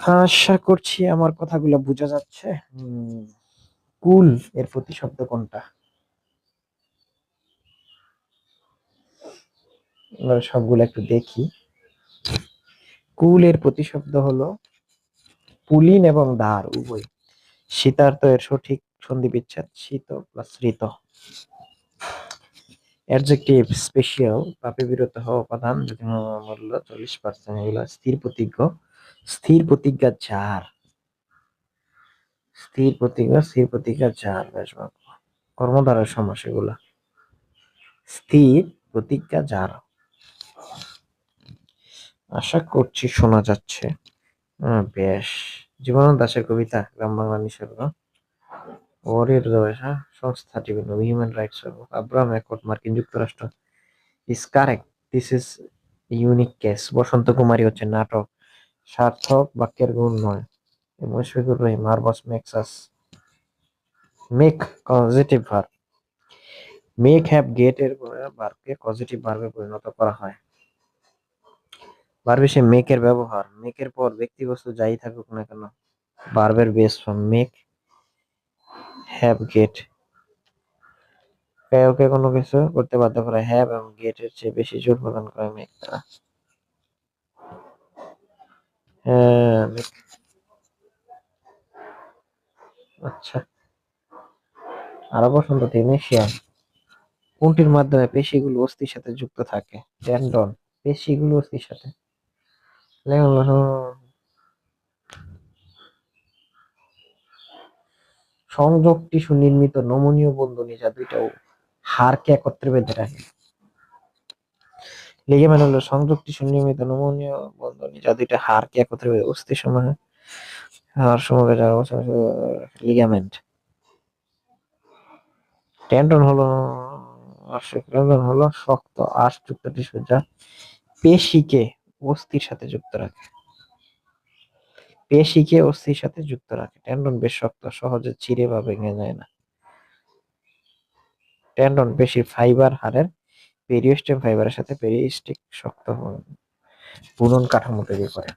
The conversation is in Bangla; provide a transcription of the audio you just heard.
আশা করছি আমার কথাগুলো বোঝা যাচ্ছে। কুল এর প্রতিশব্দ কোনটা? আমরা সবগুলো একটু দেখি। কুল এর প্রতিশব্দ হলো পুলিন এবং দ্বার উভয়। শীতার্থ এর সঠিক সন্ধি বিচ্ছেদ শীত প্লাস ঋত। অ্যাডজেক্টিভ স্পেশাল পাপে বিরত হওয়া উপাদান যদি মূল্য 40%, এগুলো স্থির প্রতিজ্ঞ। স্থির প্রতিজ্ঞা যার, স্থির প্রতিজ্ঞা যার ব্যাসবাক্য। কর্মধারয় সমাস এগুলা। স্থির প্রতিজ্ঞা যার। আশা করছি শোনা যাচ্ছে। বেশ। জীবনানন্দ দাশের কবিতা গ্রাম বাংলা নিসর্গ। ওরের সংস্থা বিভিন্ন হিউম্যান রাইটস আব্রাহাম অ্যাকর্ড মার্কিন যুক্তরাষ্ট্র। Is correct, this is unique case. Basanta Kumari হচ্ছে নাটক। সার্থক বাক্যের গুণ নয়। মুশফিকুর রহিম মার্বস makes us. Make positive verb. Make have get এর ভার্বকে পজিটিভ ভার্বে পরিণত করা হয়। ভার্বে সে মেক এর ব্যবহার। মেকের পর ব্যক্তিবস্তু যাই থাকুক না কেন ভার্বের base form make have gate. কাউকে কোনো কিছু করতে বাধ্য করে হ্যাভ এবং গেট এর চেয়ে বেশি জোর প্রদান করে মেক দ্বারা। আচ্ছা, আরো বসন্ত টেনেশিয়া কোনটির মাধ্যমে পেশিগুলো অস্থির সাথে যুক্ত থাকে? টেন্ডন। পেশিগুলো অস্থির সাথে সংযোগ টিস্যু নির্মিত নমনীয় বন্ধনী যা দুইটা হাড়কে একত্রে বেঁধে রাখে। লিগামেন্ট হলো সংযোগ টিস্যু নির্মিত নমনীয় বন্ধনী যা দুইটা হাড়কে একত্রে বেঁধে অস্থি সমূহ হাড় সমূহকে যারা লিগামেন্ট। টেন্ডন হলো শক্ত আঁশযুক্ত টিস্যু যা পেশিকে অস্থির সাথে যুক্ত রাখে। পেশিকে অস্থির সাথে যুক্ত রাখে। টেন্ডন বেশ শক্ত, সহজে ছিঁড়ে বা ভেঙে যায় না। টেন্ডন পেশির ফাইবার হাড়ের পেরিওস্টেম ফাইবারের সাথে পেরিস্টিক শক্ত বুনন কাঠামো তৈরি করে।